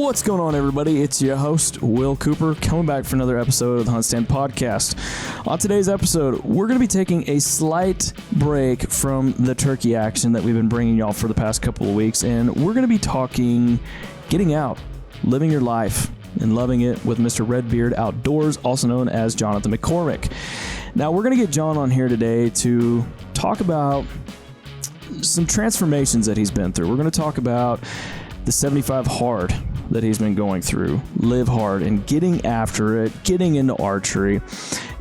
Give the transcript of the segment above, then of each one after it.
What's going on, everybody? It's your host, Will Cooper, coming back for another episode of the HuntStand podcast. On today's episode, we're going to be taking a slight break from the turkey action that we've been bringing y'all for the past couple of weeks, and we're going to be talking getting out, living your life, and loving it with Mr. Redbeard Outdoors, also known as Jonathan McCormick. Now, we're going to get John on here today to talk about some transformations that he's been through. We're going to talk about the 75 hard that he's been going through, live hard, and getting after it, getting into archery.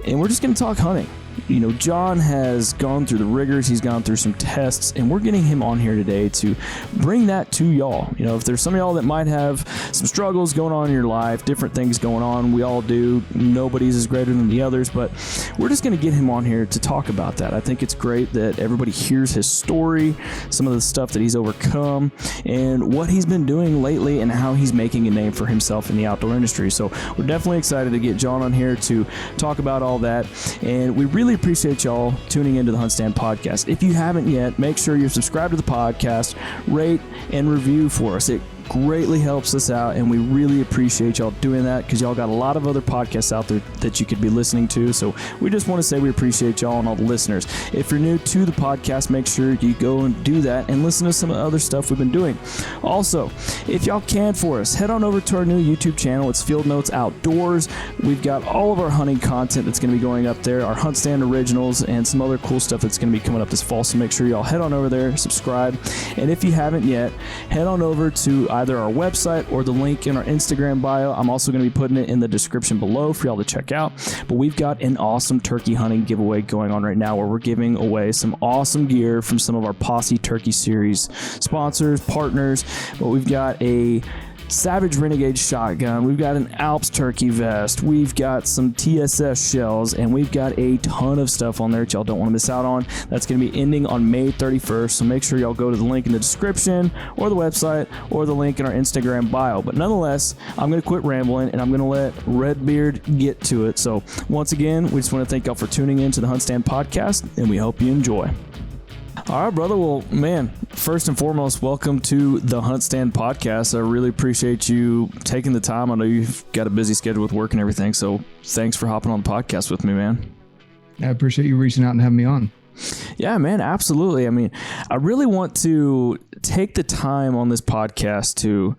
And we're just going to talk hunting. You know, John has gone through the rigors, he's gone through some tests, and we're getting him on here today to bring that to y'all. You know, if there's some of y'all that might have some struggles going on in your life, different things going on, we all do. Nobody's as greater than the others, but we're just going to get him on here to talk about that. I think it's great that everybody hears his story, some of the stuff that he's overcome, and what he's been doing lately and how he's making a name for himself in the outdoor industry. So we're definitely excited to get John on here to talk about all that, and we really appreciate y'all tuning into the HuntStand podcast. If you haven't yet, make sure you're subscribed to the podcast, rate and review for us. It greatly helps us out, and we really appreciate y'all doing that because y'all got a lot of other podcasts out there that you could be listening to. So we just want to say we appreciate y'all and all the listeners. If you're new to the podcast, make sure you go and do that and listen to some of the other stuff we've been doing. Also, if y'all can for us, head on over to our new YouTube channel. It's Field Notes Outdoors. We've got all of our hunting content that's going to be going up there, our HuntStand originals, and some other cool stuff that's going to be coming up this fall. So make sure y'all head on over there, subscribe. And if you haven't yet, head on over to either our website or the link in our Instagram bio. I'm also going to be putting it in the description below for y'all to check out. But we've got an awesome turkey hunting giveaway going on right now where we're giving away some awesome gear from some of our Posse Turkey Series sponsors, partners. But we've got a Savage Renegade shotgun, we've got an Alps turkey vest, we've got some TSS shells, and we've got a ton of stuff on there that y'all don't want to miss out on. That's going to be ending on May 31st, so make sure y'all go to the link in the description or the website or the link in our Instagram bio. But nonetheless, I'm going to quit rambling and I'm going to let Redbeard get to it. So once again, we just want to thank y'all for tuning in to the HuntStand podcast, and we hope you enjoy. All right, brother. Well, man, first and foremost, welcome to the HuntStand podcast. I really appreciate you taking the time. I know you've got a busy schedule with work and everything, so thanks for hopping on the podcast with me, man. I appreciate you reaching out and having me on. Yeah, man, absolutely. I mean, I really want to take the time on this podcast to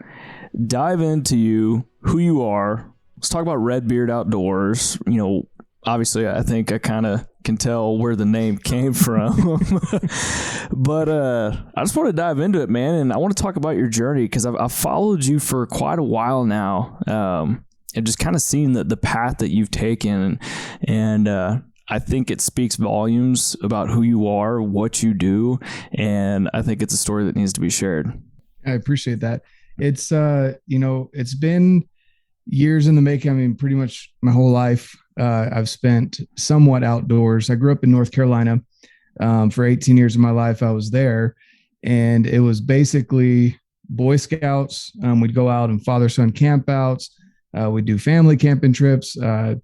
dive into you, who you are. Let's talk about Redbeard Outdoors. You know, obviously, I think I kind of can tell where the name came from. But I just want to dive into it, man. And I want to talk about your journey because I've followed you for quite a while now, and just kind of seen the path that you've taken. And I think it speaks volumes about who you are, what you do. And I think it's a story that needs to be shared. I appreciate that. It's, it's been years in the making. I mean, pretty much my whole life. I've spent somewhat outdoors. I grew up in North Carolina. For 18 years of my life, I was there, and it was basically Boy Scouts. We'd go out and father-son campouts. We'd do family camping trips. At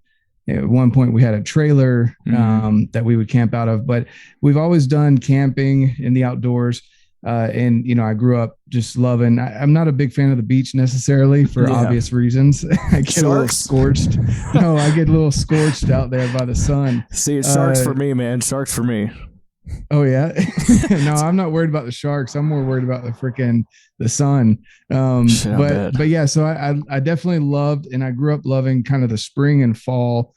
one point, we had a trailer that we would camp out of. But we've always done camping in the outdoors. And, you know, I grew up just loving, I'm not a big fan of the beach necessarily for obvious reasons. I get a little scorched. No, I get a little scorched out there by the sun. See, it's sharks for me, man. Sharks for me. Oh, yeah. No, I'm not worried about the sharks. I'm more worried about the sun. But yeah, so I definitely loved, and I grew up loving kind of the spring and fall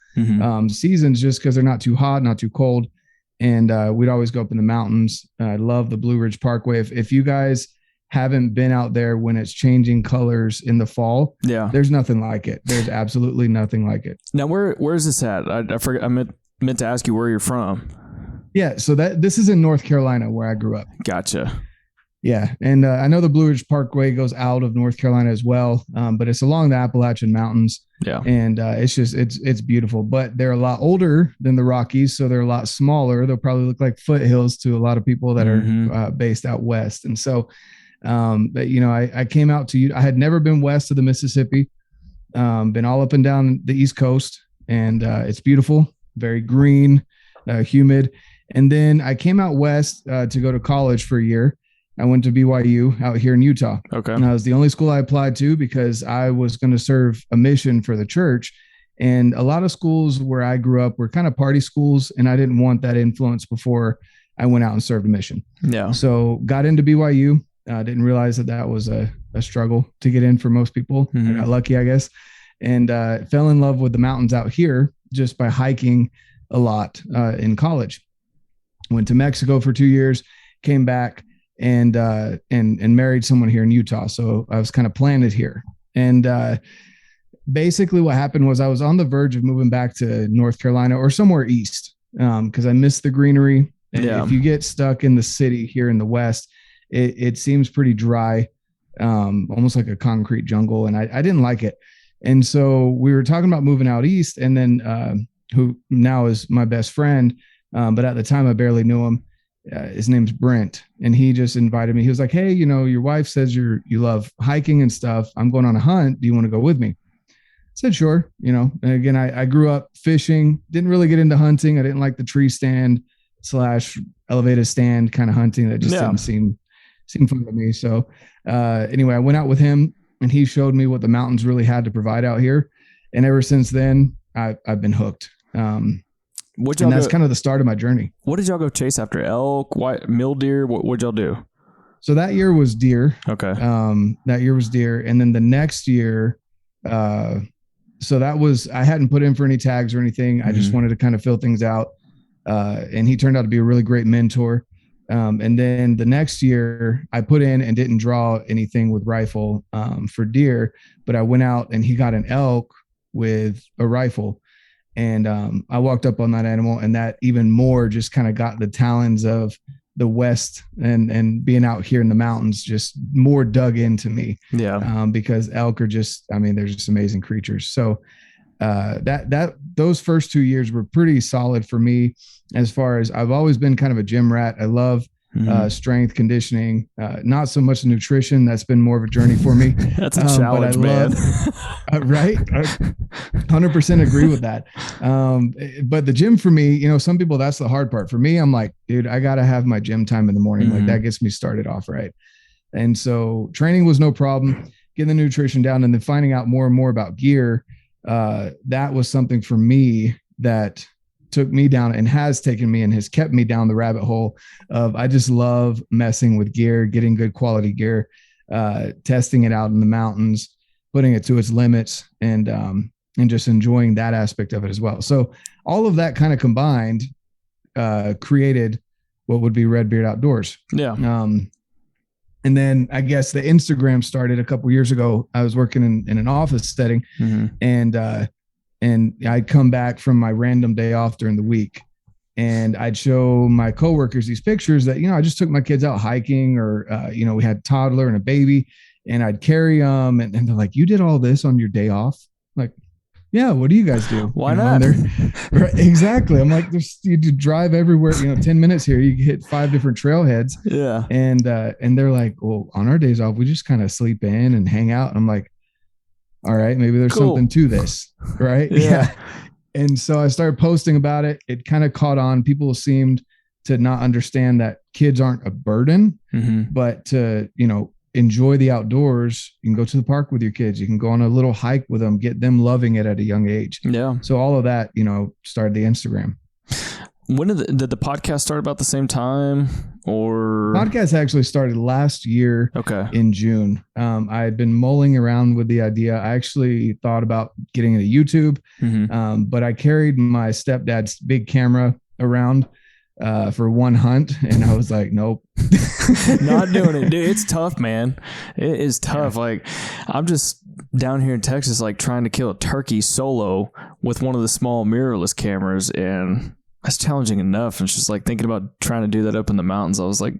seasons just because they're not too hot, not too cold. And we'd always go up in the mountains. I love the Blue Ridge Parkway. If you guys haven't been out there when it's changing colors in the fall, there's nothing like it. There's absolutely nothing like it. Now, where's this at? I forgot. I meant to ask you where you're from. Yeah, so this is in North Carolina where I grew up. Gotcha. Yeah, and I know the Blue Ridge Parkway goes out of North Carolina as well, but it's along the Appalachian Mountains. Yeah, and it's beautiful. But they're a lot older than the Rockies, so they're a lot smaller. They'll probably look like foothills to a lot of people that are based out west. And so, but you know, I came out to you. I had never been west of the Mississippi, been all up and down the East Coast, and it's beautiful, very green, humid. And then I came out west to go to college for a year. I went to BYU out here in Utah. Okay. And that was the only school I applied to because I was going to serve a mission for the church. And a lot of schools where I grew up were kind of party schools, and I didn't want that influence before I went out and served a mission. Yeah. So got into BYU. Didn't realize that was a struggle to get in for most people. Mm-hmm. I got lucky, I guess. And fell in love with the mountains out here just by hiking a lot in college. Went to Mexico for 2 years, came back, and married someone here in Utah. So I was kind of planted here. And basically what happened was I was on the verge of moving back to North Carolina or somewhere east because I missed the greenery. And if you get stuck in the city here in the West, it seems pretty dry, almost like a concrete jungle. And I didn't like it. And so we were talking about moving out east, and then who now is my best friend, but at the time I barely knew him. His name's Brent, and he just invited me. He was like, "Hey, your wife says you love hiking and stuff. I'm going on a hunt. Do you want to go with me?" I said, "Sure." And again, I grew up fishing, didn't really get into hunting. I didn't like the tree stand / elevated stand kind of hunting. That just didn't seem fun to me. So anyway, I went out with him, and he showed me what the mountains really had to provide out here. And ever since then, I've been hooked. And that's kind of the start of my journey. What did y'all go chase after? Elk, mule deer? What'd y'all do? So that year was deer. Okay. That year was deer. And then the next year, so that was, I hadn't put in for any tags or anything. I just wanted to kind of fill things out. And he turned out to be a really great mentor. And then the next year I put in and didn't draw anything with rifle for deer, but I went out and he got an elk with a rifle. And I walked up on that animal, and that even more just kind of got the talons of the West and being out here in the mountains just more dug into me. Yeah. Because elk are just, they're just amazing creatures. So those first 2 years were pretty solid for me, as far as I've always been kind of a gym rat. I love strength conditioning, not so much nutrition. That's been more of a journey for me. That's a challenge, man. Right. I 100% agree with that. But the gym for me, some people, that's the hard part. For me, I'm like, dude, I got to have my gym time in the morning. Like that gets me started off right. And so training was no problem, getting the nutrition down, and then finding out more and more about gear. That was something for me that took me down and has taken me and has kept me down the rabbit hole of, I just love messing with gear, getting good quality gear, testing it out in the mountains, putting it to its limits, and just enjoying that aspect of it as well. So all of that kind of combined created what would be Redbeard Outdoors. Yeah. And then I guess the Instagram started a couple years ago. I was working in an office setting, and I'd come back from my random day off during the week, and I'd show my coworkers these pictures that, I just took my kids out hiking, or, we had a toddler and a baby, and I'd carry them, and they're like, "You did all this on your day off?" Like, yeah, what do you guys do? Why not? Right, exactly. I'm like, you drive everywhere, 10 minutes here, you hit 5 different trailheads. Yeah. And they're like, well, on our days off, we just kind of sleep in and hang out. And I'm like, all right, maybe there's something to this. Right. Yeah. And so I started posting about it. It kind of caught on. People seemed to not understand that kids aren't a burden, but to, enjoy the outdoors. You can go to the park with your kids. You can go on a little hike with them, get them loving it at a young age. Yeah. So all of that, started the Instagram. When did the podcast start about the same time, or? Podcast actually started last year. Okay. In June. I had been mulling around with the idea. I actually thought about getting into YouTube, but I carried my stepdad's big camera around for one hunt, and I was like, nope. Not doing it, dude. It's tough, man. It is tough. Yeah. Like, I'm just down here in Texas, like trying to kill a turkey solo with one of the small mirrorless cameras, and that's challenging enough. And it's just like thinking about trying to do that up in the mountains. I was like,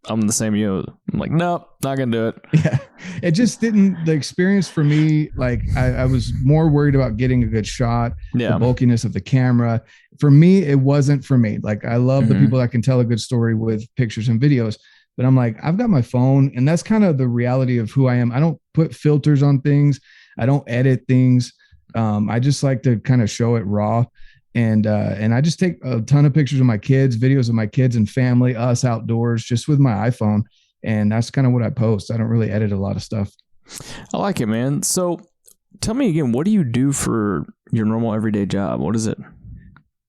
I'm the same you. I'm like, nope, not gonna do it. Yeah, it just didn't. The experience for me, like I was more worried about getting a good shot. Yeah, the bulkiness of the camera. For me, it wasn't for me. Like, I love the people that can tell a good story with pictures and videos, but I'm like, I've got my phone, and that's kind of the reality of who I am. I don't put filters on things. I don't edit things. I just like to kind of show it raw. And I just take a ton of pictures of my kids, videos of my kids and family, us outdoors, just with my iPhone. And that's kind of what I post. I don't really edit a lot of stuff. I like it, man. So tell me again, what do you do for your normal everyday job? What is it?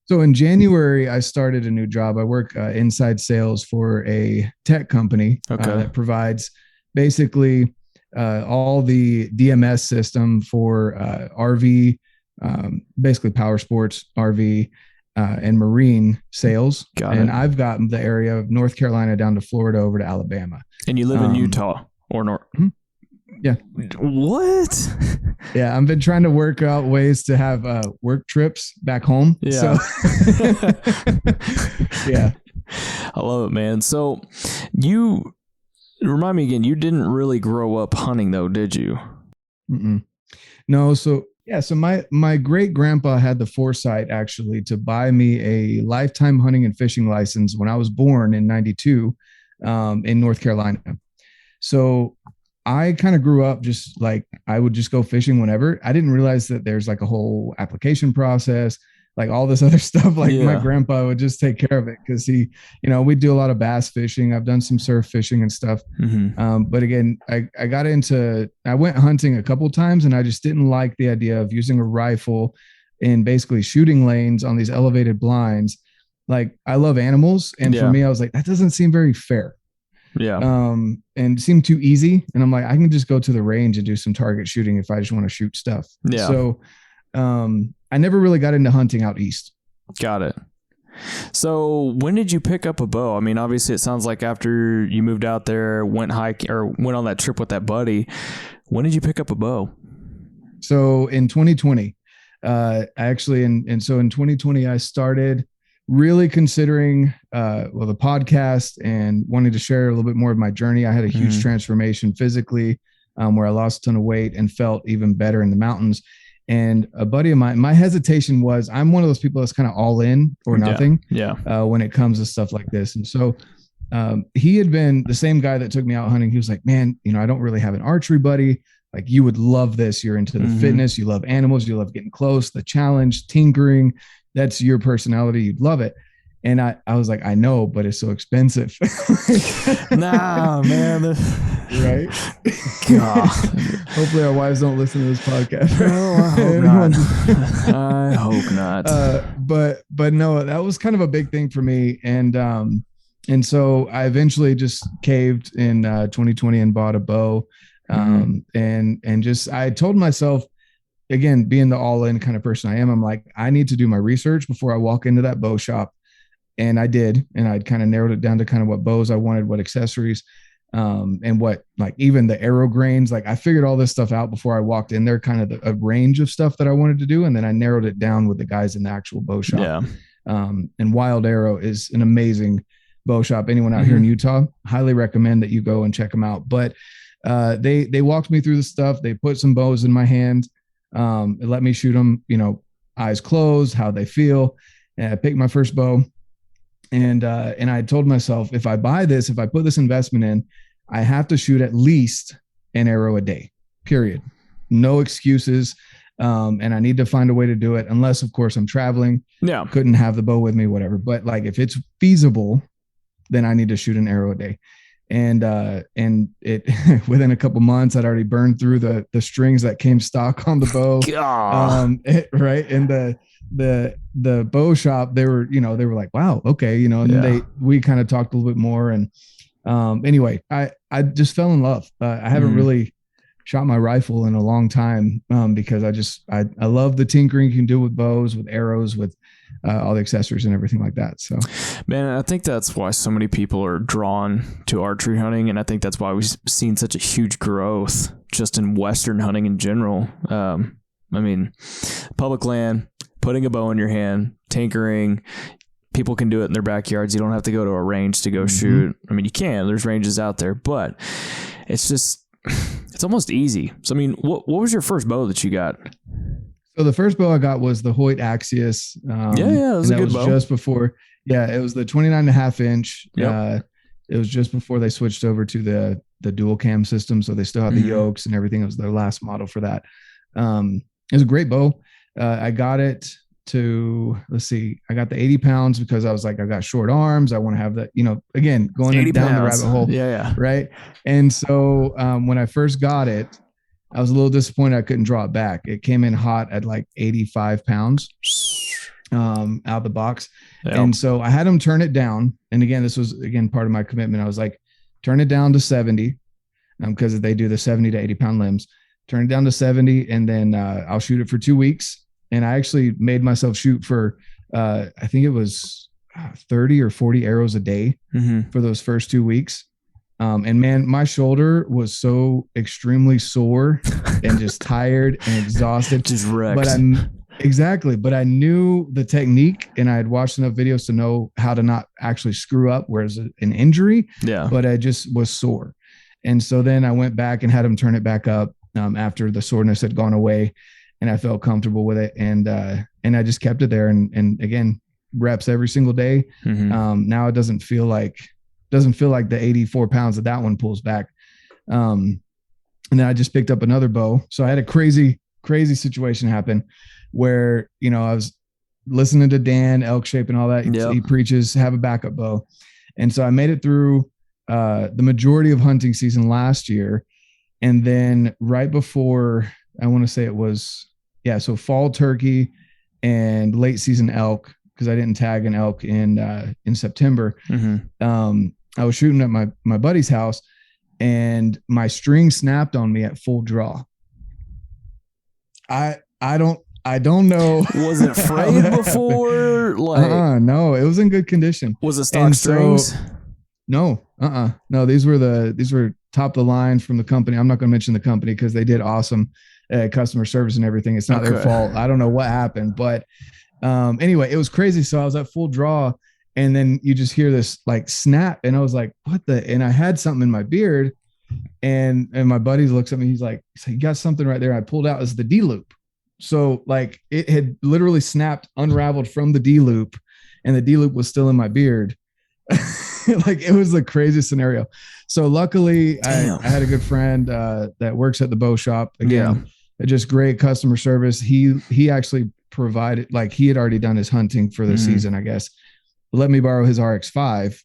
So in January, I started a new job. I work inside sales for a tech company that provides basically all the DMS system for RV, basically power sports, RV, and marine sales. I've gotten the area of North Carolina down to Florida over to Alabama. And you live in Utah or North? Yeah. What? Yeah, I've been trying to work out ways to have work trips back home. Yeah. So yeah. I love it, man. So you remind me again, you didn't really grow up hunting though, did you? Mm-mm. No. So my great grandpa had the foresight actually to buy me a lifetime hunting and fishing license when I was born in 92 in North Carolina. So I kind of grew up just like I would just go fishing whenever. I didn't realize that there's like a whole application process, like all this other stuff. Like my grandpa would just take care of it because he, we do a lot of bass fishing. I've done some surf fishing and stuff. Mm-hmm. But again, I went hunting a couple of times and I just didn't like the idea of using a rifle in basically shooting lanes on these elevated blinds. Like I love animals. And for me, I was like, that doesn't seem very fair. Yeah. And it seemed too easy. And I'm like, I can just go to the range and do some target shooting if I just want to shoot stuff. Yeah. So, I never really got into hunting out east. Got it. So when did you pick up a bow? I mean, obviously it sounds like after you moved out there, went on that trip with that buddy. When did you pick up a bow? So in 2020, so in 2020, I started really considering the podcast and wanting to share a little bit more of my journey. I had a huge transformation physically where I lost a ton of weight and felt even better in the mountains. And a buddy of mine, my hesitation was I'm one of those people that's kind of all in or nothing when it comes to stuff like this. And so he had been the same guy that took me out hunting. He was like, man, I don't really have an archery buddy. Like you would love this. You're into the fitness. You love animals. You love getting close, the challenge, tinkering. That's your personality. You'd love it. And I was like, I know, but it's so expensive. Nah, man. Right? God. Hopefully our wives don't listen to this podcast. No, I hope not. I hope not. But no, that was kind of a big thing for me. And so I eventually just caved in 2020 and bought a bow. And just, I told myself, again, being the all-in kind of person I am, I'm like, I need to do my research before I walk into that bow shop. And I did. And I'd kind of narrowed it down to kind of what bows I wanted, what accessories, and what, like even the arrow grains. Like I figured all this stuff out before I walked in there, kind of a range of stuff that I wanted to do. And then I narrowed it down with the guys in the actual bow shop. Yeah. And Wild Arrow is an amazing bow shop. Anyone out here in Utah, highly recommend that you go and check them out. But they walked me through the stuff. They put some bows in my hand. It let me shoot them, eyes closed, how they feel. And I picked my first bow. And I told myself, if I buy this, if I put this investment in, I have to shoot at least an arrow a day, period. No excuses. And I need to find a way to do it, unless, of course, I'm traveling. Yeah. Couldn't have the bow with me, whatever. But like, if it's feasible, then I need to shoot an arrow a day. And it within a couple months, I'd already burned through the strings that came stock on the bow. Right. And the bow shop, they were like, wow, okay. And we kind of talked a little bit more. And anyway, I just fell in love. I haven't really shot my rifle in a long time because I love the tinkering you can do with bows, with arrows, with all the accessories and everything like that. So, man, I think that's why so many people are drawn to archery hunting. And I think that's why we've seen such a huge growth just in Western hunting in general. I mean, public land, putting a bow in your hand, tinkering, people can do it in their backyards. You don't have to go to a range to go shoot. I mean, you can, there's ranges out there, but it's almost easy. So, I mean, what was your first bow that you got? So the first bow I got was the Hoyt Axius. It was a good bow. Just before, it was the 29.5 inch. It was just before they switched over to the dual cam system. So they still had the yokes and everything. It was their last model for that. It was a great bow. I got it to, let's see, I got the 80 pounds because I was like, I got short arms. I want to have that, again, going down the rabbit hole. Yeah. Right. And so when I first got it, I was a little disappointed I couldn't draw it back. It came in hot at like 85 pounds out the box. Yep. And so I had them turn it down. And again, this was, part of my commitment. I was like, turn it down to 70 because they do the 70 to 80 pound limbs. Turn it down to 70, and then I'll shoot it for 2 weeks. And I actually made myself shoot for, I think it was 30 or 40 arrows a day for those first 2 weeks. And man, my shoulder was so extremely sore and just tired and exhausted. Just wrecked. But I knew the technique, and I had watched enough videos to know how to not actually screw up, whereas an injury. Yeah. But I just was sore. And so then I went back and had him turn it back up after the soreness had gone away, and I felt comfortable with it. And I just kept it there. And again, reps every single day. Now it doesn't feel like the 84 pounds that one pulls back. And then I just picked up another bow. So I had a crazy situation happen where, I was listening to Dan Elk Shape and all that. Yep. He preaches, have a backup bow. And so I made it through the majority of hunting season last year. And then right before, I want to say it was, so fall turkey and late season elk, because I didn't tag an elk in September. I was shooting at my buddy's house, and my string snapped on me at full draw. I don't know. Was it frayed before? No, it was in good condition. Was it stock strings? No, no. These were top of the line from the company. I'm not going to mention the company because they did awesome customer service and everything. It's not their fault. I don't know what happened, but anyway, it was crazy. So I was at full draw, and then you just hear this like snap, and I was like, "What the?" And I had something in my beard, and my buddy looks at me. He's like, "You got something right there." I pulled out as the D loop. So like it had literally snapped, unraveled from the D loop, and the D loop was still in my beard. Like it was the craziest scenario. So luckily I had a good friend that works at the bow shop. Again, just great customer service. He actually provided, like he had already done his hunting for the season, I guess. Let me borrow his RX5,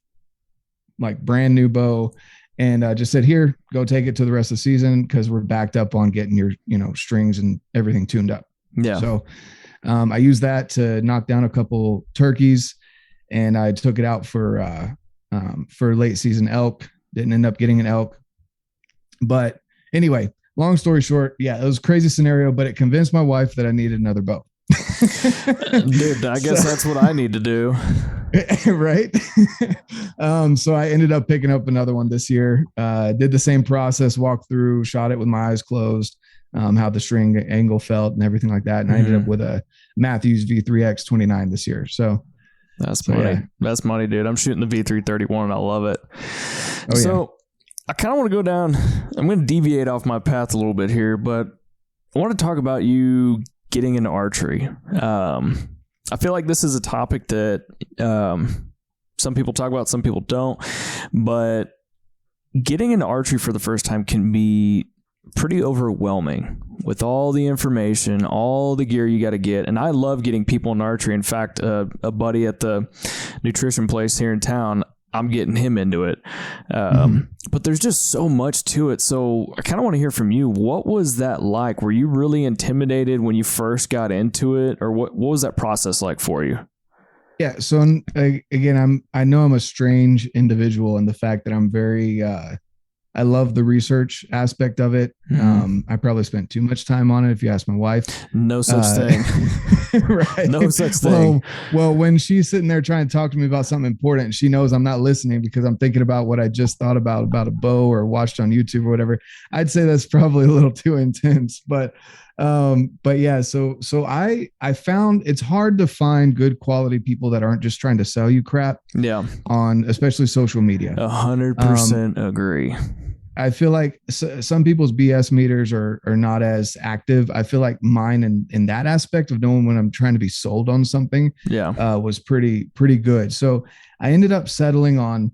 like brand new bow. And just said, here, go take it to the rest of the season, because we're backed up on getting your, strings and everything tuned up. Yeah. So I used that to knock down a couple turkeys, and I took it out for late season elk. Didn't end up getting an elk. But anyway, long story short, it was a crazy scenario, but it convinced my wife that I needed another bow. Dude, I guess that's what I need to do. Right. So I ended up picking up another one this year. Did the same process, walked through, shot it with my eyes closed, how the string angle felt and everything like that. And I ended up with a Matthews V3X 29 this year. So that's money. Yeah. That's money, dude. I'm shooting the V331 and I love it. Oh, so I kind of want to go down. I'm going to deviate off my path a little bit here, but I want to talk about you getting into archery. I feel like this is a topic that some people talk about, some people don't, but getting into archery for the first time can be pretty overwhelming with all the information, all the gear you got to get. And I love getting people in archery. In fact, a buddy at the nutrition place here in town, I'm getting him into it. But there's just so much to it. So I kind of want to hear from you. What was that like? Were you really intimidated when you first got into it, or what was that process like for you? Yeah. So again, I know I'm a strange individual in the fact that I'm very, I love the research aspect of it. I probably spent too much time on it. If you ask my wife, no such thing. Right. No such thing. Well, when she's sitting there trying to talk to me about something important, she knows I'm not listening because I'm thinking about what I just thought about a bow or watched on YouTube or whatever. I'd say that's probably a little too intense, but yeah, so I found it's hard to find good quality people that aren't just trying to sell you crap. Yeah. On especially social media. 100% agree. I feel like some people's BS meters are not as active. I feel like mine in that aspect of knowing when I'm trying to be sold on something was pretty good. So I ended up settling on,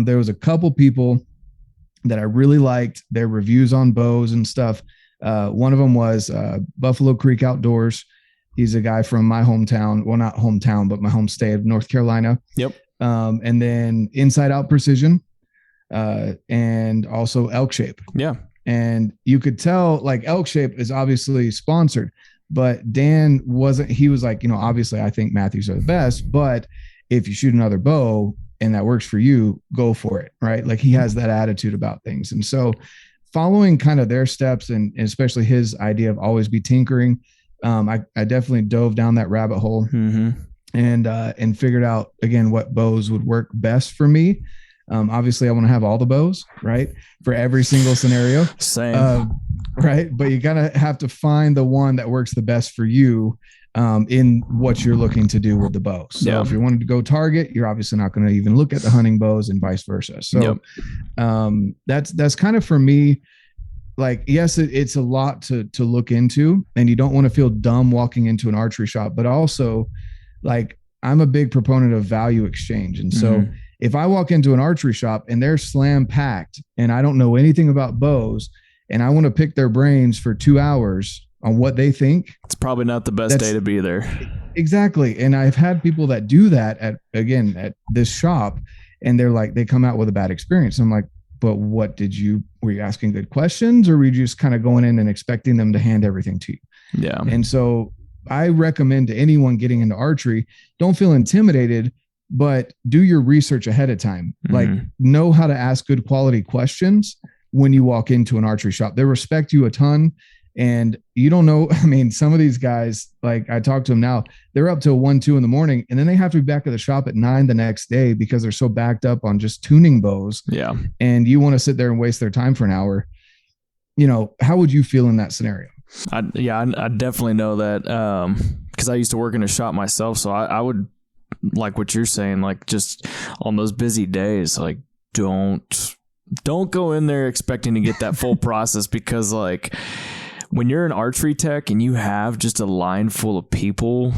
there was a couple people that I really liked their reviews on bows and stuff. One of them was Buffalo Creek Outdoors. He's a guy from my hometown. Well, not hometown, but my home state of North Carolina. Yep. And then Inside Out Precision, and also Elk Shape. Yeah. And you could tell like Elk Shape is obviously sponsored, but Dan wasn't. He was like, obviously I think Matthews are the best, but if you shoot another bow and that works for you, go for it. Right. Like he has that attitude about things. And so following kind of their steps and especially his idea of always be tinkering, I definitely dove down that rabbit hole and figured out again what bows would work best for me. Obviously I want to have all the bows, right, for every single scenario. Same. Right. But you gotta have to find the one that works the best for you in what you're looking to do with the bow. So if you wanted to go target, you're obviously not going to even look at the hunting bows and vice versa. So that's kind of for me. Like, yes, it's a lot to look into, and you don't want to feel dumb walking into an archery shop, but also like I'm a big proponent of value exchange. And so if I walk into an archery shop and they're slam packed and I don't know anything about bows and I want to pick their brains for 2 hours on what they think, it's probably not the best day to be there. Exactly. And I've had people that do that at this shop, and they're like, they come out with a bad experience. I'm like, but were you asking good questions, or were you just kind of going in and expecting them to hand everything to you? Yeah. And so I recommend to anyone getting into archery, don't feel intimidated, but do your research ahead of time. Like, know how to ask good quality questions when you walk into an archery shop. They respect you a ton. And you don't know, I mean, some of these guys, like I talk to them now, they're up till 1, 2 in the morning, and then they have to be back at the shop at 9 the next day because they're so backed up on just tuning bows. Yeah. And you want to sit there and waste their time for an hour. How would you feel in that scenario? I definitely know that. Cause I used to work in a shop myself. So I would, like what you're saying, like just on those busy days, like don't go in there expecting to get that full process, because like, when you're an archery tech and you have just a line full of people,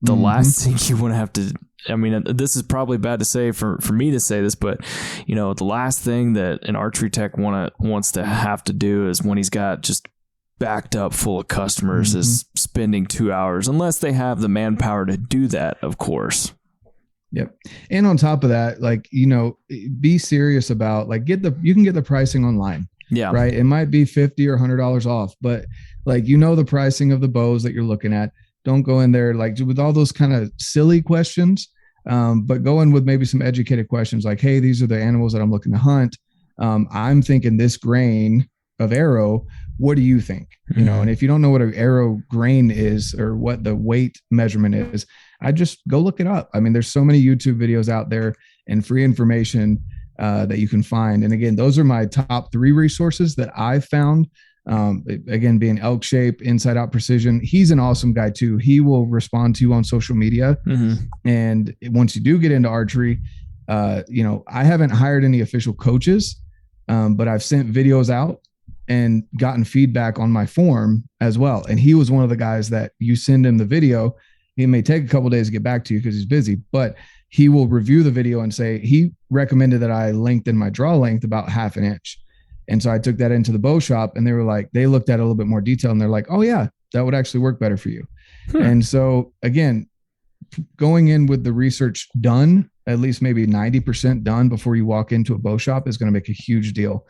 the last thing you want to have to, I mean, this is probably bad to say for me to say this, but the last thing that an archery tech wants to have to do is when he's got just backed up full of customers is spending 2 hours, unless they have the manpower to do that, of course. Yep. And on top of that, like, be serious about like, you can get the pricing online. Yeah. Right. It might be $50 or $100 off, but like, the pricing of the bows that you're looking at. Don't go in there like with all those kind of silly questions, but go in with maybe some educated questions like, hey, these are the animals that I'm looking to hunt. I'm thinking this grain of arrow. What do you think? And if you don't know what an arrow grain is or what the weight measurement is, I just go look it up. I mean, there's so many YouTube videos out there and free information that you can find. And again, those are my top 3 resources that I've found. Again, being Elk Shape, Inside Out Precision. He's an awesome guy too. He will respond to you on social media. And once you do get into archery, I haven't hired any official coaches, but I've sent videos out and gotten feedback on my form as well. And he was one of the guys that you send him the video. He may take a couple of days to get back to you because he's busy, but he will review the video and say, he recommended that I lengthen my draw length about 1/2 inch. And so I took that into the bow shop, and they looked at it a little bit more detail, and they're like, oh yeah, that would actually work better for you. And so again, going in with the research done, at least maybe 90% done before you walk into a bow shop is going to make a huge deal.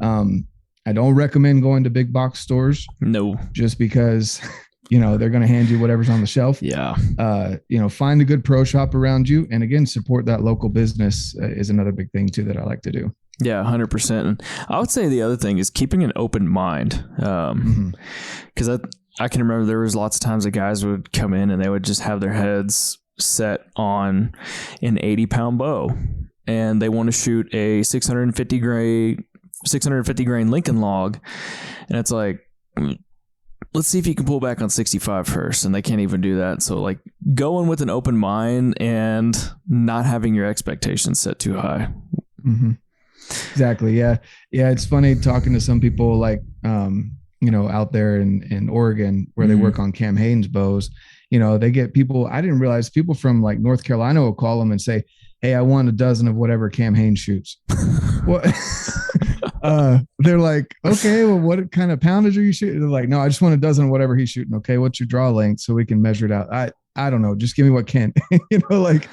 I don't recommend going to big box stores. No, just because they're going to hand you whatever's on the shelf. Yeah. Find a good pro shop around you. And again, support that local business is another big thing too that I like to do. Yeah, 100%. And I would say the other thing is keeping an open mind. Because I can remember there was lots of times that guys would come in and they would just have their heads set on an 80-pound bow, and they want to shoot a 650 grain Lincoln log. And it's like, let's see if you can pull back on 65 first. And they can't even do that. So like going with an open mind and not having your expectations set too high. Exactly. Yeah. Yeah. It's funny talking to some people like, out there in Oregon where they work on Cam Haynes bows, they get people, I didn't realize people from like North Carolina will call them and say, hey, I want a dozen of whatever Cam Haynes shoots. What? They're like, okay, well, what kind of poundage are you shooting? They're like, no, I just want a dozen of whatever he's shooting. Okay, what's your draw length so we can measure it out? I don't know. Just give me what Kent. Like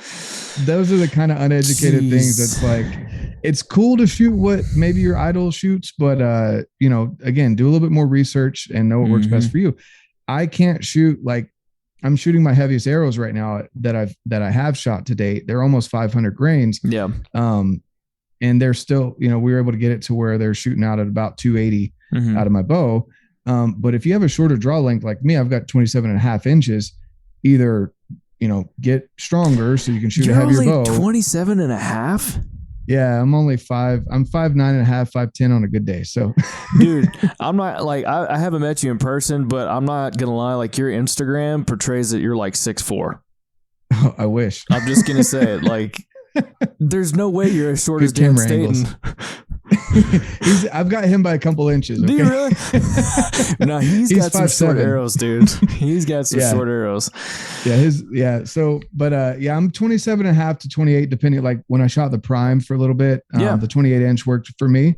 those are the kind of uneducated things that's like, it's cool to shoot what maybe your idol shoots, but again, do a little bit more research and know what works best for you. I can't shoot like I'm shooting my heaviest arrows right now that I have shot to date. They're almost 500 grains. Yeah. And they're still, we were able to get it to where they're shooting out at about 280 out of my bow. But if you have a shorter draw length like me, I've got 27.5 inches. Either, get stronger so you can shoot a heavier bow. 27.5? Yeah, I'm only 5'9.5", 5'10" on a good day. So, dude, I'm not like I haven't met you in person, but I'm not gonna lie. Like your Instagram portrays that you're like 6'4". Oh, I wish. I'm just gonna say it. Like, there's no way you're as short as Dan Staten. I've got him by a couple inches. Okay? Do you really? No, he's got some short arrows, dude. He's got some short arrows. Yeah, So, but I'm 27.5 to 28, depending. Like when I shot the prime for a little bit, the 28 inch worked for me.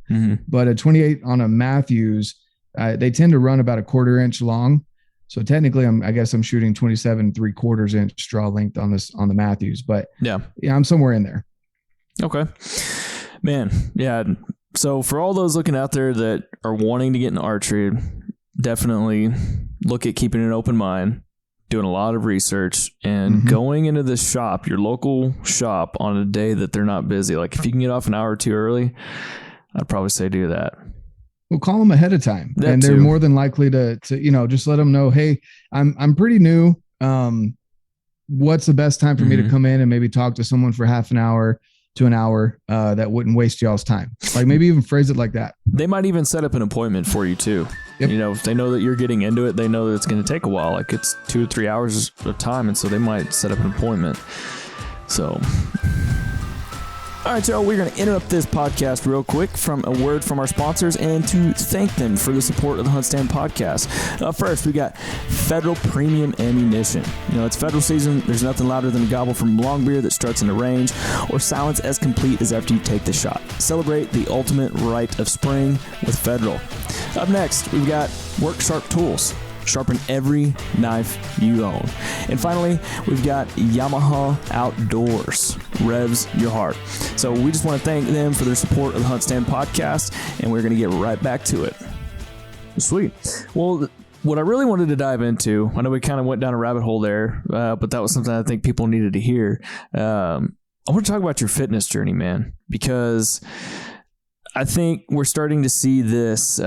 But a 28 on a Matthews, they tend to run about a 1/4 inch long. So technically, I guess I'm shooting 27 3/4 inch draw length on the Matthews. But yeah, I'm somewhere in there. Okay, man. Yeah. So for all those looking out there that are wanting to get into archery, definitely look at keeping an open mind, doing a lot of research, and going into the shop, your local shop, on a day that they're not busy. Like if you can get off an hour or two early, I'd probably say do that. Well, call them ahead of time, and they're more than likely to just let them know, hey, I'm pretty new. What's the best time for me to come in and maybe talk to someone for half an hour to an hour that wouldn't waste y'all's time? Like maybe even phrase it like that. They might even set up an appointment for you too. Yep. If they know that you're getting into it, they know that it's going to take a while. Like it's 2 to 3 hours of time. And so they might set up an appointment. So, all right, y'all, we're going to interrupt this podcast real quick from a word from our sponsors and to thank them for the support of the HuntStand podcast. First, we got Federal Premium Ammunition. It's federal season. There's nothing louder than a gobble from long beer that starts in the range or silence as complete as after you take the shot. Celebrate the ultimate rite of spring with Federal. Up next, we've got Work Sharp Tools. Sharpen every knife you own. And finally, we've got Yamaha Outdoors. Revs your heart. So we just want to thank them for their support of the HuntStand podcast, and we're going to get right back to it. Sweet. Well, what I really wanted to dive into, I know we kind of went down a rabbit hole there, but that was something I think people needed to hear. I want to talk about your fitness journey, man, because I think we're starting to see this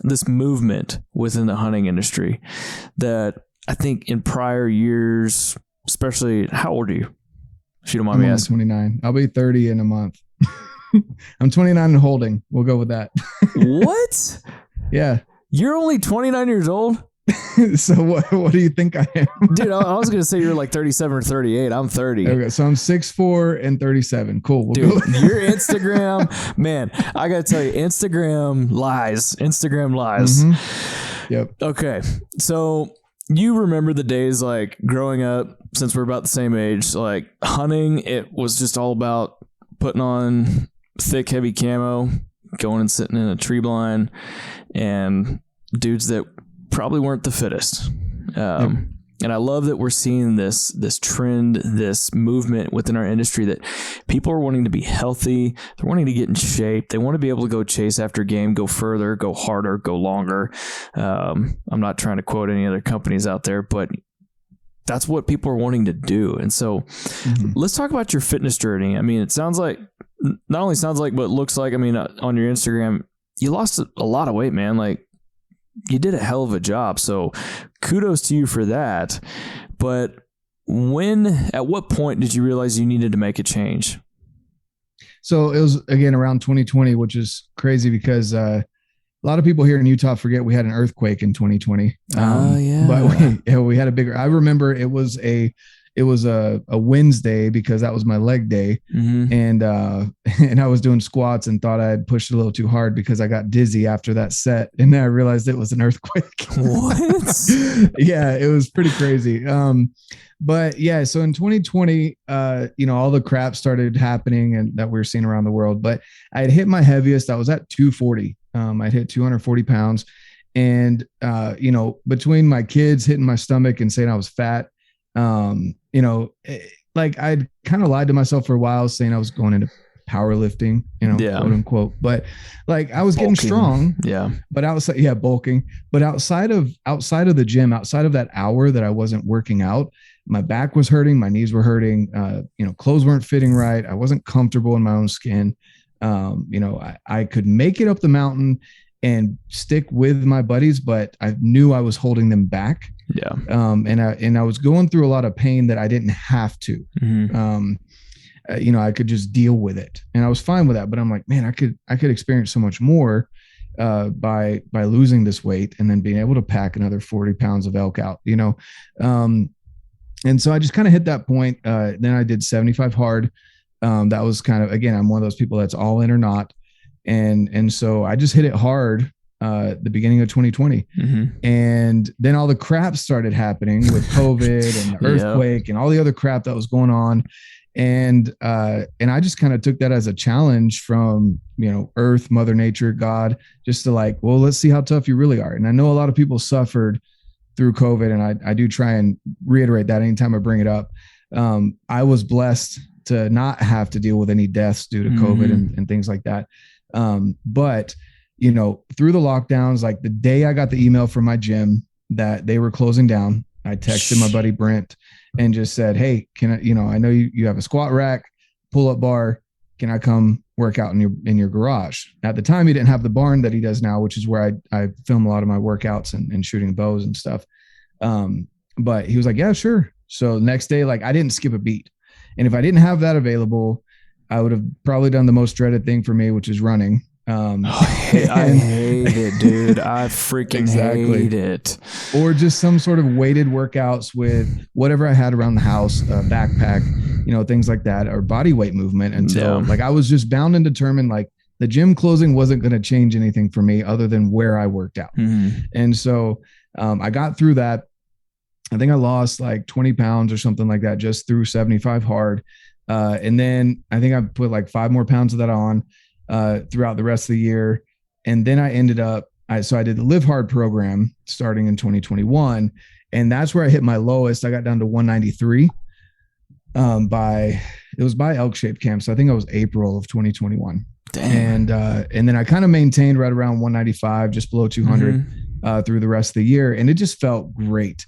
this movement within the hunting industry that I think in prior years, especially, how old are you? If you don't mind me asking. 29. I'll be 30 in a month. I'm 29 and holding. We'll go with that. What? Yeah. You're only 29 years old? So what do you think I am? Dude, I was going to say you're like 37 or 38. I'm 30. Okay, so I'm 6'4" and 37. Cool. Dude, your Instagram, man, I got to tell you, Instagram lies. Yep. Okay. So you remember the days like growing up, since we're about the same age, like hunting, it was just all about putting on thick, heavy camo, going and sitting in a tree blind, and dudes that probably weren't the fittest. And I love that we're seeing this trend, this movement within our industry that people are wanting to be healthy. They're wanting to get in shape. They want to be able to go chase after game, go further, go harder, go longer. I'm not trying to quote any other companies out there, but that's what people are wanting to do. And so let's talk about your fitness journey. I mean, it sounds like, not only sounds like, but it looks like, I mean, on your Instagram, you lost a lot of weight, man. Like, you did a hell of a job. So kudos to you for that. But at what point did you realize you needed to make a change? So it was, again, around 2020, which is crazy because a lot of people here in Utah forget we had an earthquake in 2020. Oh, yeah. But we had a bigger, I remember it was a it was a Wednesday because that was my leg day. And I was doing squats and thought I had pushed a little too hard because I got dizzy after that set. And then I realized it was an earthquake. What? Yeah, it was pretty crazy. But yeah, so in 2020, all the crap started happening and that we were seeing around the world. But I had hit my heaviest. I was at 240. I'd hit 240 pounds. And, between my kids hitting my stomach and saying I was fat, like I'd kind of lied to myself for a while saying I was going into powerlifting, quote unquote, but like I was getting strong. Yeah. But bulking, but outside of the gym, outside of that hour that I wasn't working out, my back was hurting, my knees were hurting, clothes weren't fitting right. I wasn't comfortable in my own skin. I could make it up the mountain and stick with my buddies, but I knew I was holding them back. Yeah. And I was going through a lot of pain that I didn't have to. I could just deal with it, and I was fine with that. But I'm like, man, I could experience so much more by losing this weight and then being able to pack another 40 pounds of elk out. And so I just kind of hit that point. Then I did 75 hard. That was kind of, again, I'm one of those people that's all in or not. And so I just hit it hard the beginning of 2020. And then all the crap started happening with COVID and the earthquake and all the other crap that was going on. And I just kind of took that as a challenge from, Earth, Mother Nature, God, just to like, well, let's see how tough you really are. And I know a lot of people suffered through COVID, and I do try and reiterate that anytime I bring it up. I was blessed to not have to deal with any deaths due to COVID and things like that. But through the lockdowns, like the day I got the email from my gym that they were closing down, I texted my buddy Brent and just said, hey, can I, I know you have a squat rack, pull up bar. Can I come work out in your garage? At the time, he didn't have the barn that he does now, which is where I film a lot of my workouts and shooting bows and stuff. But he was like, yeah, sure. So next day, like I didn't skip a beat. And if I didn't have that available, I would have probably done the most dreaded thing for me, which is running. I hate it, dude. I freaking hate it. Or just some sort of weighted workouts with whatever I had around the house, backpack, things like that, or body weight movement. And so like I was just bound and determined, like the gym closing wasn't going to change anything for me other than where I worked out. And so I got through that. I think I lost like 20 pounds or something like that, just through 75 hard. And then I think I put like 5 more pounds of that on throughout the rest of the year. And then I ended up, I did the Live Hard program starting in 2021. And that's where I hit my lowest. I got down to 193 it was by Elk Shape Camp. So I think it was April of 2021. Damn. And then I kind of maintained right around 195, just below 200 through the rest of the year. And it just felt great.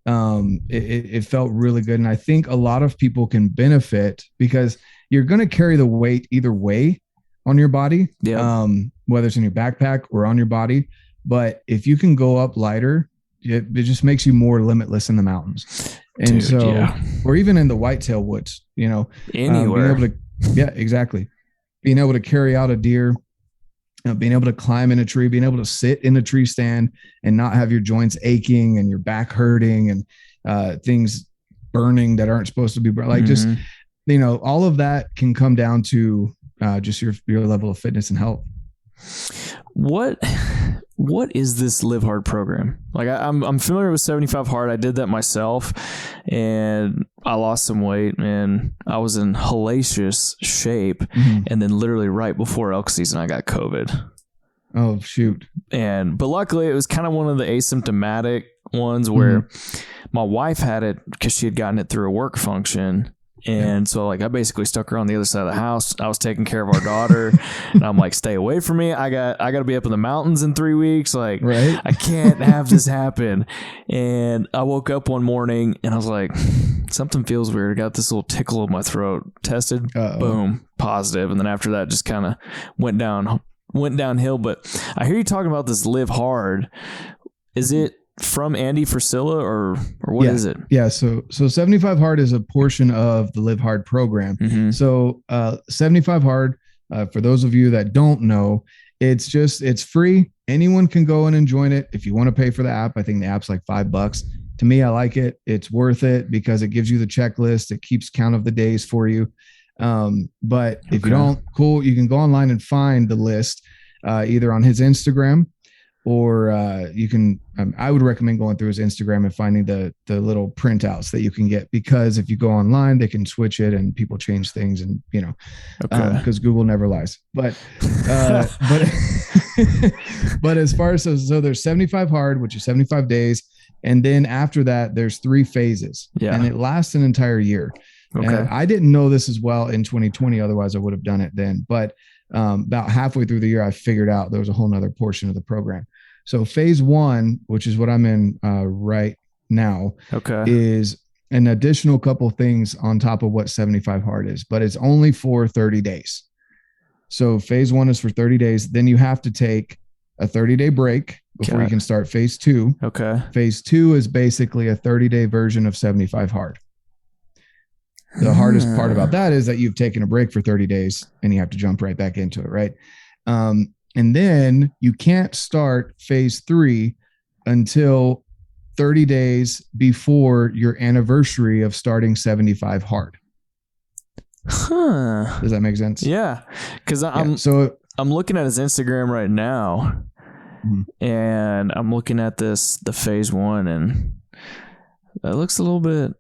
It felt really good. And I think a lot of people can benefit because you're going to carry the weight either way on your body, whether it's in your backpack or on your body. But if you can go up lighter, it just makes you more limitless in the mountains. And or even in the whitetail woods, anywhere. Exactly. Being able to carry out a deer, being able to climb in a tree, being able to sit in a tree stand and not have your joints aching and your back hurting and things burning that aren't supposed to be burning. Like just, all of that can come down to just your level of fitness and health. What is this Live Hard program? Like I'm familiar with 75 hard. I did that myself and I lost some weight and I was in hellacious shape. And then literally right before elk season, I got COVID. Oh shoot. But luckily it was kind of one of the asymptomatic ones where my wife had it because she had gotten it through a work function. And so like I basically stuck her on the other side of the house. I was taking care of our daughter and I'm like, stay away from me. I got to be up in the mountains in 3 weeks. Like I can't have this happen. And I woke up one morning and I was like, something feels weird. I got this little tickle in my throat. Tested, boom, positive. And then after that just kind of went downhill. But I hear you talking about this Live Hard. Is it from Andy Frisilla or what is it? Yeah. So 75 hard is a portion of the Live Hard program. So 75 hard, for those of you that don't know, it's free. Anyone can go in and join it. If you want to pay for the app, I think the app's like $5. To me, I like it. It's worth it because it gives you the checklist. It keeps count of the days for you. But if you don't, cool, you can go online and find the list either on his Instagram or you can, I would recommend going through his Instagram and finding the little printouts that you can get, because if you go online, they can switch it and people change things, and because Google never lies. But but as far as, so there's 75 hard, which is 75 days. And then after that, there's 3 phases, and it lasts an entire year. Okay. And I didn't know this as well in 2020. Otherwise I would have done it then. But about halfway through the year, I figured out there was a whole nother portion of the program. So phase 1, which is what I'm in right now, is an additional couple things on top of what 75 hard is, but it's only for 30 days. So phase 1 is for 30 days. Then you have to take a 30-day break before you can start phase 2. Okay. Phase 2 is basically a 30-day version of 75 hard. The hardest part about that is that you've taken a break for 30 days and you have to jump right back into it. Right. And then you can't start phase 3 until 30 days before your anniversary of starting 75 hard. Does that make sense? Yeah. Cause I'm looking at his Instagram right now, and I'm looking at the phase 1, and that looks a little bit,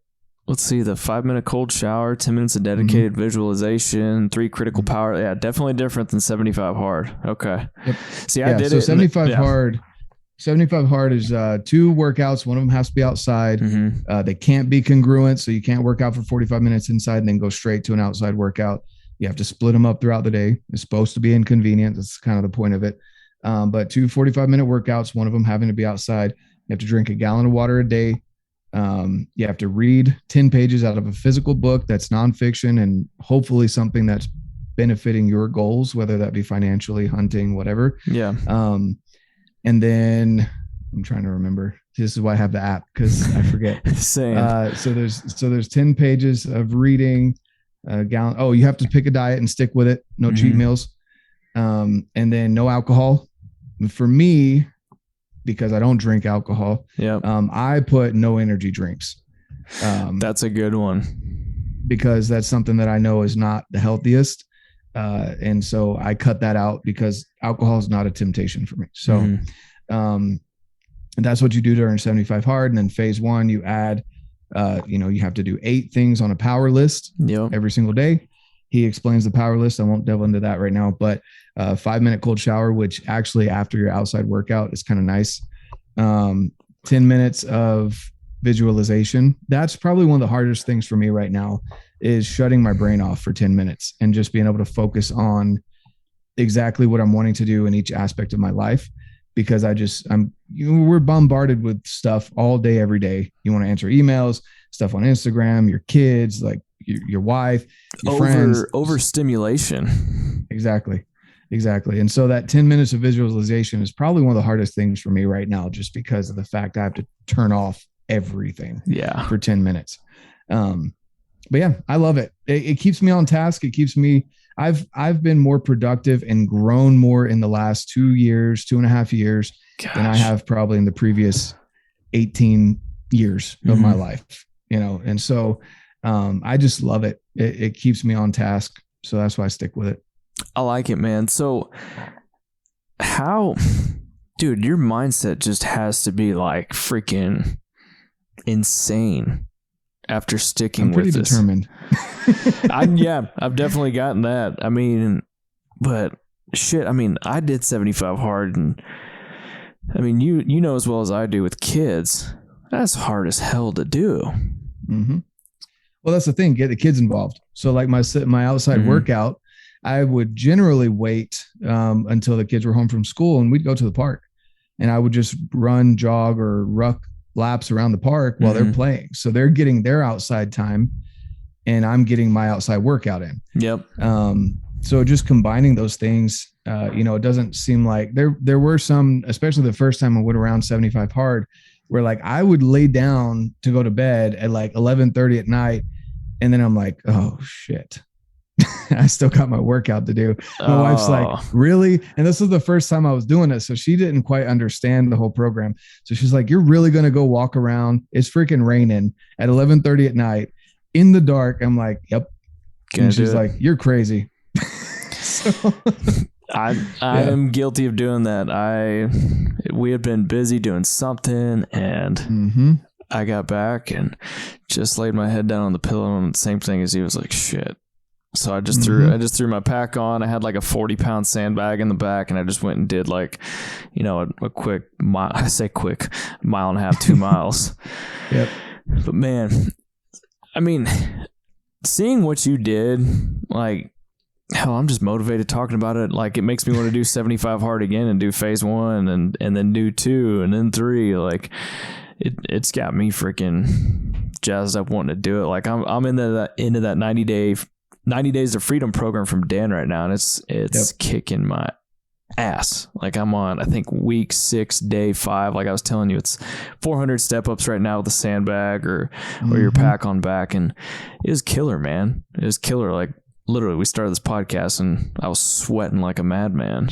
let's see, the 5-minute cold shower, 10 minutes of dedicated visualization, 3 critical power. Yeah, definitely different than 75 hard. Okay. Yep. See, I did it. So 75 hard. 75 hard is 2 workouts. One of them has to be outside. They can't be congruent. So you can't work out for 45 minutes inside and then go straight to an outside workout. You have to split them up throughout the day. It's supposed to be inconvenient. That's kind of the point of it. But 2 45-minute workouts, one of them having to be outside. You have to drink a gallon of water a day. You have to read 10 pages out of a physical book that's nonfiction and hopefully something that's benefiting your goals, whether that be financially, hunting, whatever. Yeah. And then I'm trying to remember. This is why I have the app, because I forget. Same. So there's 10 pages of reading, a gallon. Oh, you have to pick a diet and stick with it. No cheat meals. And then no alcohol. For me, because I don't drink alcohol. Yeah. I put no energy drinks. That's a good one, because that's something that I know is not the healthiest. And so I cut that out because alcohol is not a temptation for me. So, and that's what you do during 75 hard. And then phase 1, you add, you have to do 8 things on a power list every single day. He explains the power list. I won't delve into that right now, but 5-minute cold shower, which actually after your outside workout is kind of nice. 10 minutes of visualization. That's probably one of the hardest things for me right now, is shutting my brain off for 10 minutes and just being able to focus on exactly what I'm wanting to do in each aspect of my life. Because we're bombarded with stuff all day, every day. You want to answer emails, stuff on Instagram, your kids, like your wife, your friends. Overstimulation. Exactly. And so that 10 minutes of visualization is probably one of the hardest things for me right now, just because of the fact I have to turn off everything for 10 minutes. But yeah, I love it. It keeps me on task. It keeps me, I've been more productive and grown more in the last 2.5 years than I have probably in the previous 18 years of my life, And so I just love it. It keeps me on task. So that's why I stick with it. I like it, man. So dude, your mindset just has to be like freaking insane after sticking with this. I'm pretty determined. I've definitely gotten that. I mean, but shit, I did 75 hard, and you know as well as I do with kids, that's hard as hell to do. Well, that's the thing. Get the kids involved. So like my outside workout, I would generally wait until the kids were home from school, and we'd go to the park, and I would just run, jog, or ruck laps around the park while they're playing. So they're getting their outside time and I'm getting my outside workout in. Yep. So just combining those things, it doesn't seem like there were some, especially the first time I went around 75 hard, where like I would lay down to go to bed at like 11:30 at night. And then I'm like, oh shit. I still got my workout to do. My wife's like, really? And this was the first time I was doing it. So she didn't quite understand the whole program. So she's like, you're really going to go walk around. It's freaking raining at 11:30 at night in the dark. I'm like, yep. And she's like, you're crazy. So I am guilty of doing that. We had been busy doing something, and I got back and just laid my head down on the pillow, and the same thing as he was like, shit. So I just threw my pack on. I had like a 40-pound sandbag in the back, and I just went and did like, a quick mile. I say quick, mile and a half, 2 miles. Yep. But man, I mean, seeing what you did, like, hell, I'm just motivated talking about it. Like, it makes me want to do 75 hard again and do phase 1 and then do 2 and then 3. Like, it's got me freaking jazzed up wanting to do it. Like, I'm into that 90 days of freedom program from Dan right now, and it's kicking my ass. Like, I'm on, I think, week 6, day 5. Like I was telling you, it's 400 step ups right now with a sandbag or your pack on back, and it was killer, man. It was killer. Like, literally, we started this podcast and I was sweating like a madman.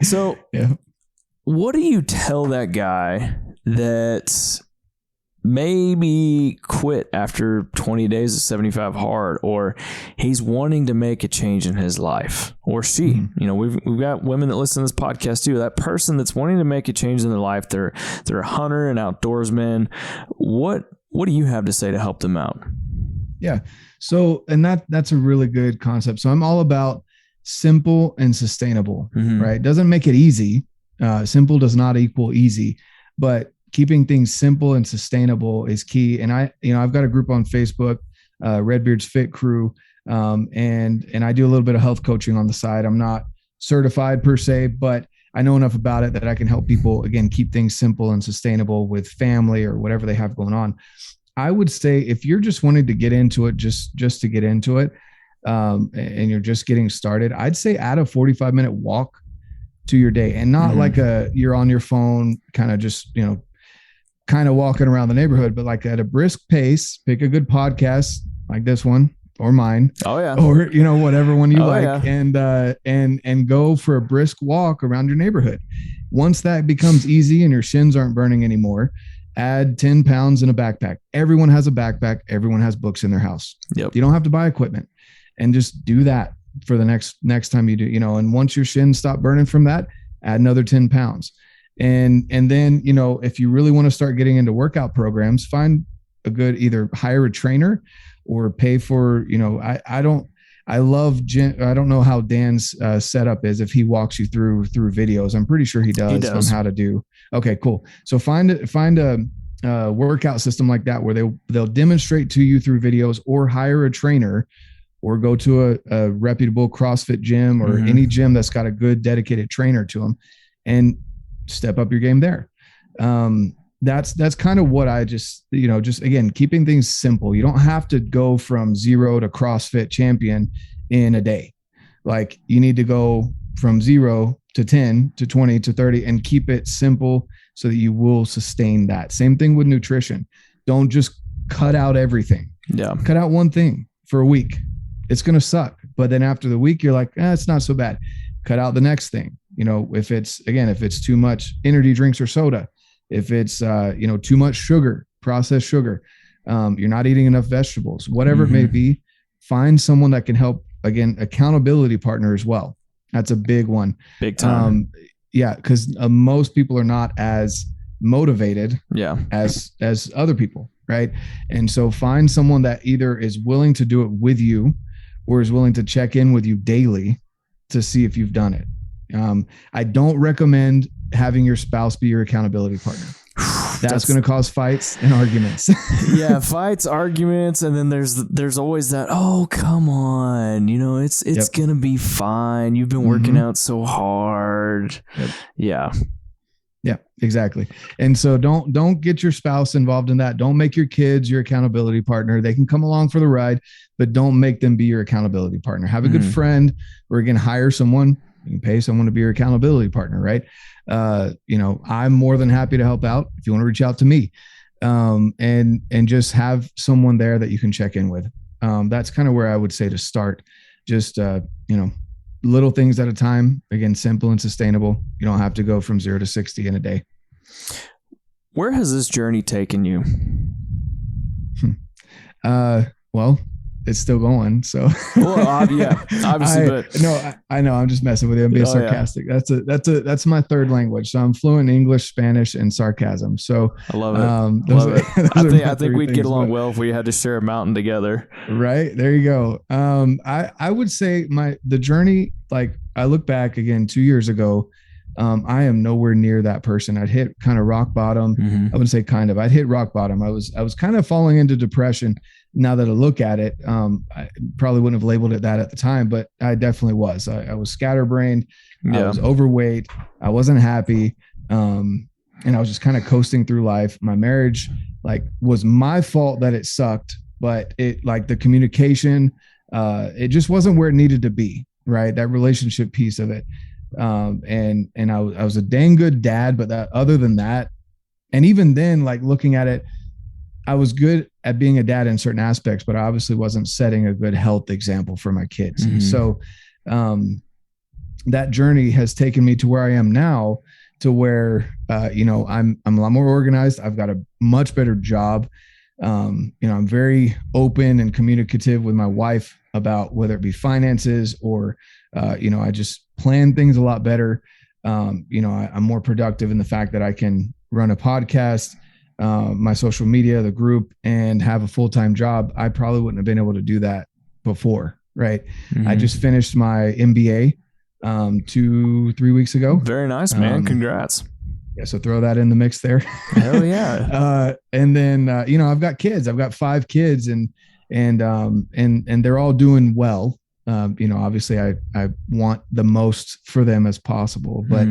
So, what do you tell that guy that maybe quit after 20 days of 75 hard, or he's wanting to make a change in his life, or she, we've got women that listen to this podcast too, that person that's wanting to make a change in their life, they're a hunter and outdoorsman. What do you have to say to help them out? Yeah. So, and that's a really good concept. So I'm all about simple and sustainable, right? Doesn't make it easy. Simple does not equal easy, but keeping things simple and sustainable is key. And I've got a group on Facebook, Redbeard's Fit Crew. And I do a little bit of health coaching on the side. I'm not certified per se, but I know enough about it that I can help people, again, keep things simple and sustainable with family or whatever they have going on. I would say if you're just wanting to get into it, just to get into it, and you're just getting started, I'd say add a 45-minute walk to your day, and not like you're on your phone, kind of just, kind of walking around the neighborhood, but like at a brisk pace. Pick a good podcast like this one or mine. Oh yeah. Or, whatever one you like. Yeah. And go for a brisk walk around your neighborhood. Once that becomes easy and your shins aren't burning anymore, add 10 pounds in a backpack. Everyone has a backpack. Everyone has books in their house. Yep. You don't have to buy equipment, and just do that for the next time you do, and once your shins stop burning from that, add another 10 pounds. And then, if you really want to start getting into workout programs, find a good, either hire a trainer or pay for, I love gym. I don't know how Dan's setup is, if he walks you through videos. I'm pretty sure he does on how to do. Okay, cool. So find a workout system like that where they'll demonstrate to you through videos, or hire a trainer, or go to a reputable CrossFit gym or any gym that's got a good dedicated trainer to them, and step up your game there. That's kind of what I just again, keeping things simple. You don't have to go from 0 to CrossFit champion in a day. Like, you need to go from 0 to 10 to 20 to 30 and keep it simple so that you will sustain that. Same thing with nutrition. Don't just cut out everything. Yeah. Cut out one thing for a week. It's going to suck. But then after the week, you're like, it's not so bad. Cut out the next thing. If it's too much energy drinks or soda, if it's, too much sugar, processed sugar, you're not eating enough vegetables, whatever it may be, find someone that can help. Again, accountability partner as well. That's a big one. Big time. Because most people are not as motivated as other people. Right. And so find someone that either is willing to do it with you, or is willing to check in with you daily to see if you've done it. I don't recommend having your spouse be your accountability partner. That's going to cause fights and arguments. Yeah, fights, arguments, and then there's always that, oh, come on, it's going to be fine. You've been working out so hard. Yep. Yeah. Yeah, exactly. And so don't get your spouse involved in that. Don't make your kids your accountability partner. They can come along for the ride, but don't make them be your accountability partner. Have a good friend, or again, hire someone. You can pay someone to be your accountability partner, right? I'm more than happy to help out if you want to reach out to me, and just have someone there that you can check in with. that's kind of where I would say to start. Just, little things at a time. Again, simple and sustainable. You don't have to go from 0 to 60 in a day. Where has this journey taken you? Well, it's still going. So, yeah, obviously, I know. I'm just messing with you. I'm being sarcastic. Yeah. That's my third language. So I'm fluent in English, Spanish, and sarcasm. So I love it. I think we'd get along well if we had to share a mountain together. Right. There you go. I would say the journey, like I look back again 2 years ago, I am nowhere near that person. I'd hit kind of rock bottom. Mm-hmm. I wouldn't say kind of, I'd hit rock bottom. I was kind of falling into depression. Now that I look at it, I probably wouldn't have labeled it that at the time, but I definitely was. I was scatterbrained. I was overweight. I wasn't happy. And I was just kind of coasting through life. My marriage was my fault that it sucked, but the communication, it just wasn't where it needed to be. Right. That relationship piece of it. And I was a dang good dad, but other than that, and even then, looking at it, I was good at being a dad in certain aspects, but I obviously wasn't setting a good health example for my kids. Mm-hmm. And so, that journey has taken me to where I am now, to where, I'm a lot more organized. I've got a much better job. I'm very open and communicative with my wife about whether it be finances or, I just plan things a lot better. I'm more productive in the fact that I can run a podcast, my social media, the group, and have a full-time job. I probably wouldn't have been able to do that before. Right. Mm-hmm. I just finished my MBA 2-3 weeks ago. Very nice, man. Congrats. Yeah. So throw that in the mix there. Hell yeah. And then, I've got kids. I've got 5 kids and they're all doing well. Obviously I want the most for them as possible, but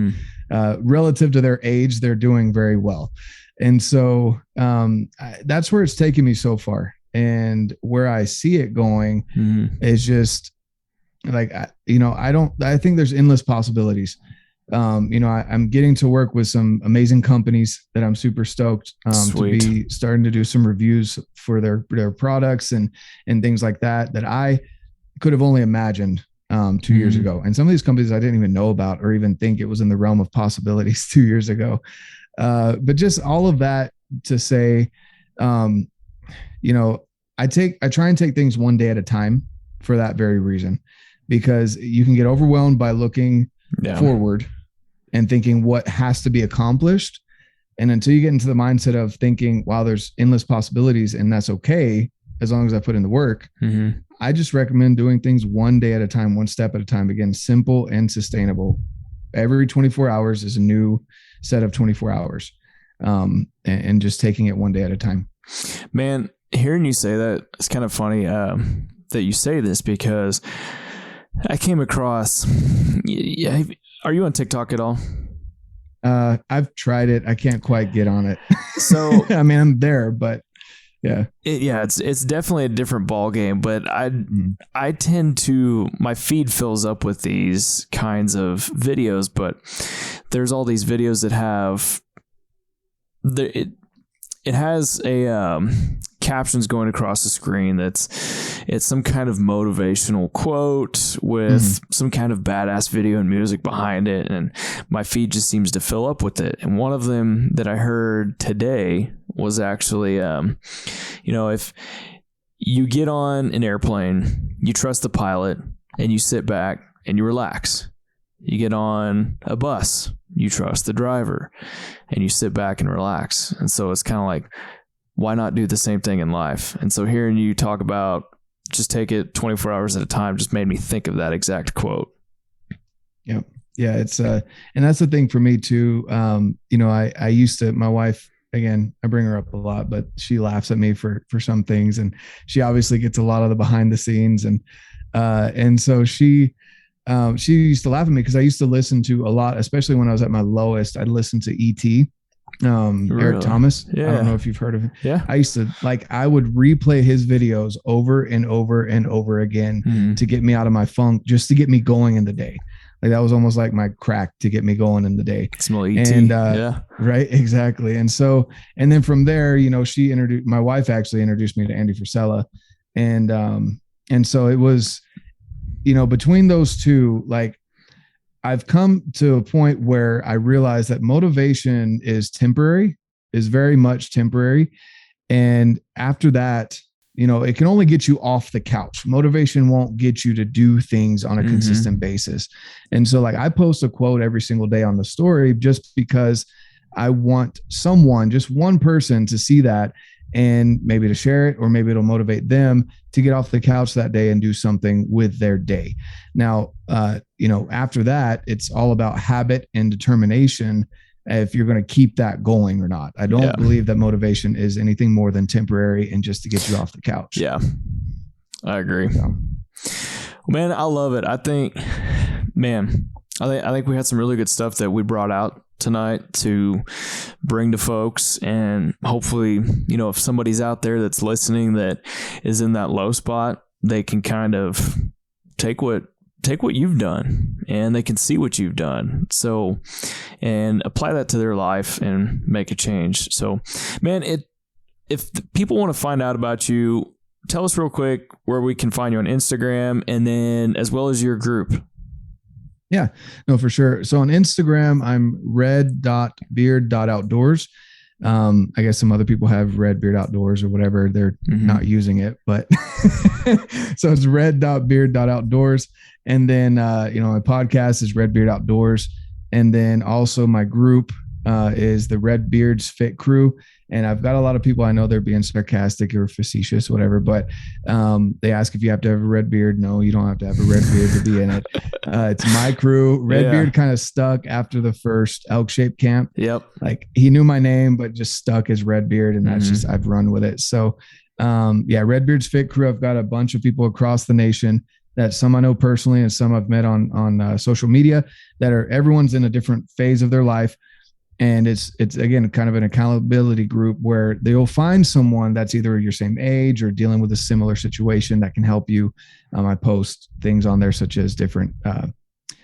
relative to their age, they're doing very well. And so that's where it's taken me so far. And where I see it going is just I think there's endless possibilities. I'm getting to work with some amazing companies that I'm super stoked to be starting to do some reviews for their products and things like that I could have only imagined 2 years ago. And some of these companies I didn't even know about or even think it was in the realm of possibilities 2 years ago. But just all of that to say, I try and take things one day at a time for that very reason, because you can get overwhelmed by looking forward and thinking what has to be accomplished. And until you get into the mindset of thinking, wow, there's endless possibilities and that's okay, as long as I put in the work, I just recommend doing things one day at a time, one step at a time. Again, simple and sustainable. Every 24 hours is a new set of 24 hours. And just taking it one day at a time. Man, hearing you say that, it's kind of funny that you say this, because I came across, are you on TikTok at all? I've tried it. I can't quite get on it. So, I mean, I'm there, but yeah. It's definitely a different ball game, but I tend to, my feed fills up with these kinds of videos, but there's all these videos that have it has a captions going across the screen it's some kind of motivational quote with some kind of badass video and music behind it, and my feed just seems to fill up with it. And one of them that I heard today was actually if you get on an airplane, you trust the pilot and you sit back and you relax. You get on a bus, you trust the driver and you sit back and relax. And so it's kind of like, why not do the same thing in life? And so hearing you talk about just take it 24 hours at a time just made me think of that exact quote. Yep. Yeah. It's, and that's the thing for me too. I used to, my wife, again, I bring her up a lot, but she laughs at me for some things, and she obviously gets a lot of the behind the scenes. And so she used to laugh at me because I used to listen to a lot, especially when I was at my lowest. I'd listen to E.T., Eric Thomas. Yeah. I don't know if you've heard of him. Yeah. I used to I would replay his videos over and over and over again to get me out of my funk, just to get me going in the day. Like that was almost like my crack to get me going in the day. Small E.T. And, yeah. Right. Exactly. And so, and then from there, my wife actually introduced me to Andy Frisella. And so it was, between those two, like I've come to a point where I realize that motivation is very much temporary. And after that, it can only get you off the couch. Motivation won't get you to do things on a consistent basis. And so like I post a quote every single day on the story just because I want someone, just one person to see that and maybe to share it, or maybe it'll motivate them to get off the couch that day and do something with their day. Now, after that, it's all about habit and determination if you're going to keep that going or not. I don't believe that motivation is anything more than temporary and just to get you off the couch. Yeah, I agree. Man, I love it. I think we had some really good stuff that we brought out tonight to bring to folks, and hopefully, if somebody's out there that's listening that is in that low spot, they can kind of take what you've done and they can see what you've done. So, and apply that to their life and make a change. So, man, if people want to find out about you, tell us real quick where we can find you on Instagram, and then as well as your group. Yeah, no, for sure. So on Instagram, I'm red.beard.outdoors. I guess some other people have Red Beard Outdoors or whatever. They're not using it, but so it's red.beard.outdoors. And then, my podcast is Red Beard Outdoors. And then also my group is the Red Beards Fit Crew. And I've got a lot of people, I know they're being sarcastic or facetious, whatever, but they ask if you have to have a red beard. No, you don't have to have a red beard to be in it. It's my crew. Red Beard kind of stuck after the first elk shape camp. Yep. Like he knew my name, but just stuck as Red Beard. And that's just, I've run with it. So Red Beards Fit Crew. I've got a bunch of people across the nation that some I know personally and some I've met on social media that everyone's in a different phase of their life. And it's again, kind of an accountability group where they'll find someone that's either your same age or dealing with a similar situation that can help you. I post things on there such as different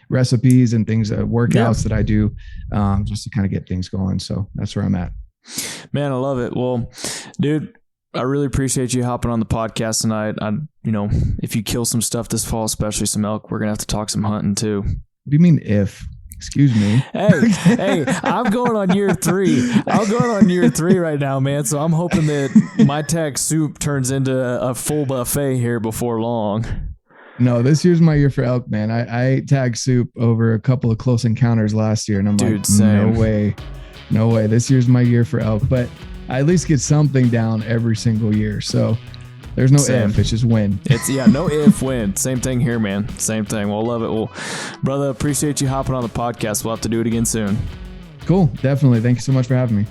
recipes and things, workouts that I do just to kind of get things going. So that's where I'm at. Man, I love it. Well, dude, I really appreciate you hopping on the podcast tonight. If you kill some stuff this fall, especially some elk, we're going to have to talk some hunting too. What do you mean if? Excuse me. Hey, I'm going on year 3. I'm going on year 3 right now, man. So I'm hoping that my tag soup turns into a full buffet here before long. No, this year's my year for elk, man. I ate tag soup over a couple of close encounters last year, and I'm same. No way. This year's my year for elk, but I at least get something down every single year. So there's no if, it's just win. No if, win. Same thing here, man. Same thing. We'll love it. Well, brother, appreciate you hopping on the podcast. We'll have to do it again soon. Cool. Definitely. Thank you so much for having me.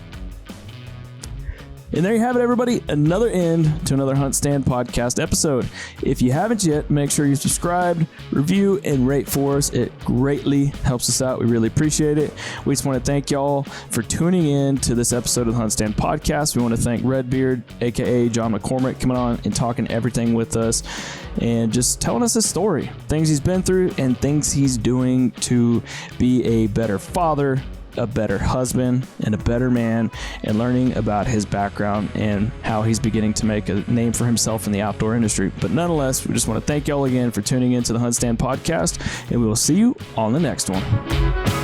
And there you have it, everybody. Another end to another HuntStand podcast episode. If you haven't yet, make sure you subscribe, review, and rate for us. It greatly helps us out. We really appreciate it. We just want to thank y'all for tuning in to this episode of the HuntStand podcast. We want to thank Redbeard, a.k.a. Jon McCormick, coming on and talking everything with us and just telling us his story, things he's been through, and things he's doing to be a better father, a better husband, and a better man, and learning about his background and how he's beginning to make a name for himself in the outdoor industry. But nonetheless, we just want to thank y'all again for tuning into the HuntStand podcast, and we will see you on the next one.